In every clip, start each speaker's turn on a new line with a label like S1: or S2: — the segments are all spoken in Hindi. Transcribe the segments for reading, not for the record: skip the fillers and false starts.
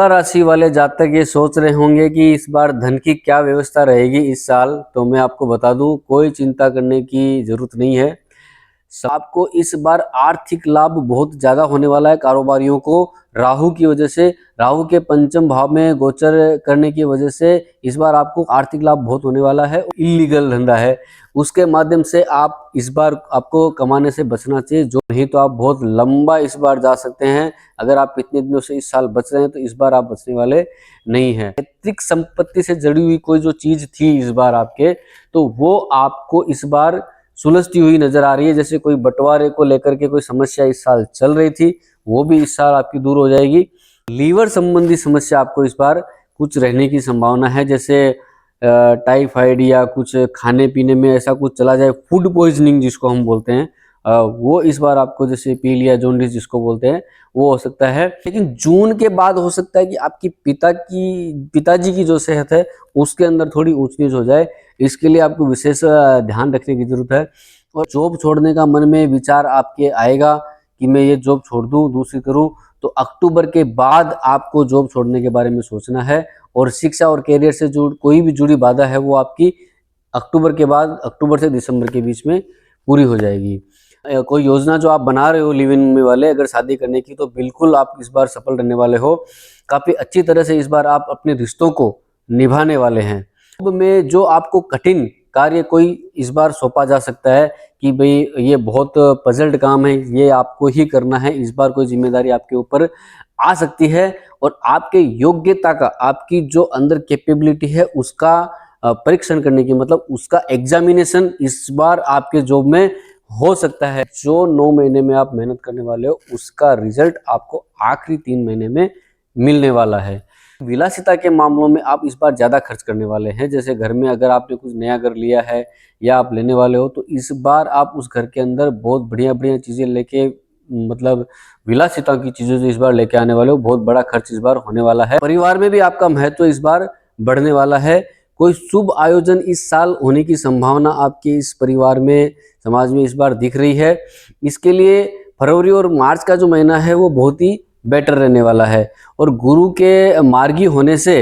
S1: तुला राशि वाले जातक ये सोच रहे होंगे कि इस बार धन की क्या व्यवस्था रहेगी इस साल, तो मैं आपको बता दूं कोई चिंता करने की जरूरत नहीं है। आपको इस बार आर्थिक लाभ बहुत ज्यादा होने वाला है। कारोबारियों को राहु की वजह से, राहु के पंचम भाव में गोचर करने की वजह से इस बार आपको आर्थिक लाभ बहुत होने वाला है। इलीगल धंधा है उसके माध्यम से आप इस बार आपको कमाने से बचना चाहिए, जो नहीं तो आप बहुत लंबा इस बार जा सकते हैं। अगर आप इतने दिनों से इस साल बच रहे हैं तो इस बार आप बचने वाले नहीं है। पैतृक संपत्ति से जुड़ी हुई कोई जो चीज थी इस बार आपके, तो वो आपको इस बार सुलझती हुई नजर आ रही है। जैसे कोई बंटवारे को लेकर के कोई समस्या इस साल चल रही थी, वो भी इस साल आपकी दूर हो जाएगी। लीवर संबंधी समस्या आपको इस बार कुछ रहने की संभावना है, जैसे टाइफाइड या कुछ खाने पीने में ऐसा कुछ चला जाए, फूड पॉइजनिंग जिसको हम बोलते हैं, वो इस बार आपको, जैसे पीलिया जॉन्डिस जिसको बोलते हैं, वो हो सकता है। लेकिन जून के बाद हो सकता है कि आपकी पिताजी की जो सेहत है उसके अंदर थोड़ी ऊंच नीच हो जाए। इसके लिए आपको विशेष ध्यान रखने की जरूरत है। और जॉब छोड़ने का मन में विचार आपके आएगा कि मैं ये जॉब छोड़ दूं, दूसरी करूं, तो अक्टूबर के बाद आपको जॉब छोड़ने के बारे में सोचना है। और शिक्षा और कैरियर से कोई भी जुड़ी बाधा है वो आपकी अक्टूबर के बाद, अक्टूबर से दिसंबर के बीच में पूरी हो जाएगी। कोई योजना जो आप बना रहे हो लिव इन में वाले, अगर शादी करने की, तो बिल्कुल आप इस बार सफल रहने वाले हो। काफी अच्छी तरह से इस बार आप अपने रिश्तों को निभाने वाले हैं। अब में जो आपको कठिन कार्य कोई इस बार सौंपा जा सकता है कि भाई ये बहुत पजल्ड काम है, ये आपको ही करना है, इस बार कोई जिम्मेदारी आपके ऊपर आ सकती है। और आपके योग्यता का, आपकी जो अंदर कैपेबिलिटी है उसका परीक्षण करने की, मतलब उसका एग्जामिनेशन इस बार आपके जॉब में हो सकता है। जो 9 महीने में आप मेहनत करने वाले हो उसका रिजल्ट आपको आखिरी 3 महीने में मिलने वाला है। विलासिता के मामलों में आप इस बार ज्यादा खर्च करने वाले हैं। जैसे घर में अगर आपने कुछ नया घर लिया है या आप लेने वाले हो, तो इस बार आप उस घर के अंदर बहुत बढ़िया बढ़िया चीजें लेके, मतलब विलासिता की चीजें जो इस बार लेके आने वाले हो, बहुत बड़ा खर्च इस बार होने वाला है। परिवार में भी आपका महत्व इस बार बढ़ने वाला है। कोई शुभ आयोजन इस साल होने की संभावना आपके इस परिवार में, समाज में इस बार दिख रही है। इसके लिए फरवरी और मार्च का जो महीना है वो बहुत ही बेटर रहने वाला है। और गुरु के मार्गी होने से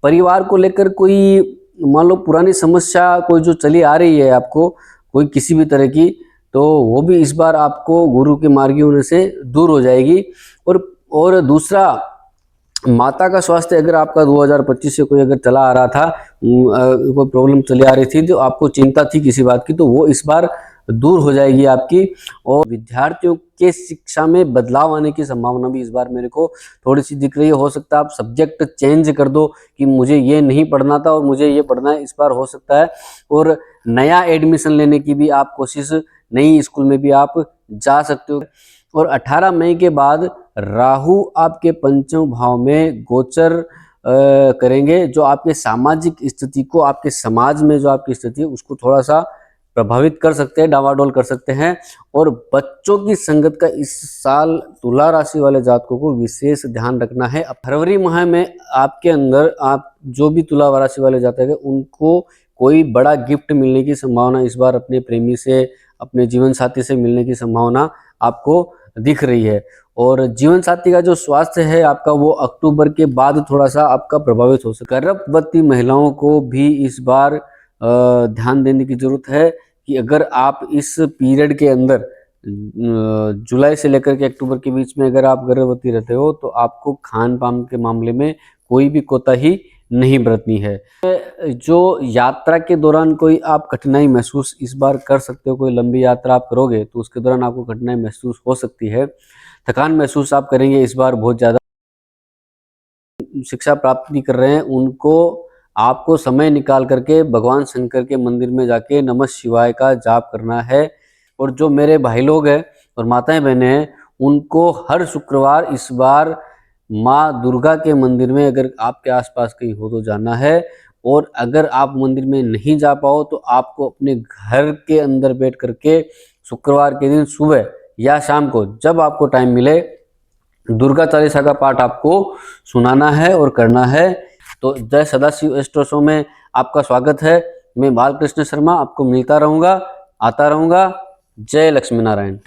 S1: परिवार को लेकर कोई, मान लो पुरानी समस्या कोई जो चली आ रही है आपको, कोई किसी भी तरह की, तो वो भी इस बार आपको गुरु के मार्गी होने से दूर हो जाएगी। और दूसरा, माता का स्वास्थ्य अगर आपका 2025 से कोई अगर चला आ रहा था, कोई प्रॉब्लम चली आ रही थी, जो आपको चिंता थी किसी बात की, तो वो इस बार दूर हो जाएगी आपकी। और विद्यार्थियों के शिक्षा में बदलाव आने की संभावना भी इस बार मेरे को थोड़ी सी दिख रही है। हो सकता है आप सब्जेक्ट चेंज कर दो कि मुझे ये नहीं पढ़ना था और मुझे ये पढ़ना है, इस बार हो सकता है। और नया एडमिशन लेने की भी आप कोशिश, नई स्कूल में भी आप जा सकते हो। और 18 मई के बाद राहु आपके पंचम भाव में गोचर करेंगे, जो आपके सामाजिक स्थिति को, आपके समाज में जो आपकी स्थिति है उसको थोड़ा सा प्रभावित कर सकते हैं, डावाडोल कर सकते हैं। और बच्चों की संगत का इस साल तुला राशि वाले जातकों को विशेष ध्यान रखना है। फरवरी माह में आपके अंदर, आप जो भी तुला राशि वाले जातक है उनको कोई बड़ा गिफ्ट मिलने की संभावना इस बार अपने प्रेमी से, अपने जीवन साथी से मिलने की संभावना आपको दिख रही है। और जीवन साथी का जो स्वास्थ्य है आपका, वो अक्टूबर के बाद थोड़ा सा आपका प्रभावित हो सकता है। गर्भवती महिलाओं को भी इस बार ध्यान देने की जरूरत है कि अगर आप इस पीरियड के अंदर, जुलाई से लेकर के अक्टूबर के बीच में अगर आप गर्भवती रहते हो, तो आपको खान पान के मामले में कोई भी कोताही नहीं बरतनी है। जो यात्रा के दौरान कोई आप कठिनाई महसूस इस बार कर सकते हो, कोई लंबी यात्रा आप करोगे तो उसके दौरान आपको कठिनाई महसूस हो सकती है, थकान महसूस आप करेंगे इस बार बहुत ज़्यादा। शिक्षा प्राप्ति कर रहे हैं उनको आपको समय निकाल करके भगवान शंकर के मंदिर में जाके नमः शिवाय का जाप करना है। और जो मेरे भाई लोग हैं और माताएं बहनें हैं, उनको हर शुक्रवार इस बार माँ दुर्गा के मंदिर में, अगर आपके आसपास कहीं हो तो जाना है। और अगर आप मंदिर में नहीं जा पाओ तो आपको अपने घर के अंदर बैठ करके शुक्रवार के दिन सुबह या शाम को, जब आपको टाइम मिले, दुर्गा 40 का पाठ आपको सुनाना है और करना है। तो जय सदाशिव एस्ट्रो शो में आपका स्वागत है। मैं बालकृष्ण शर्मा आपको मिलता रहूंगा, आता रहूंगा। जय लक्ष्मी नारायण।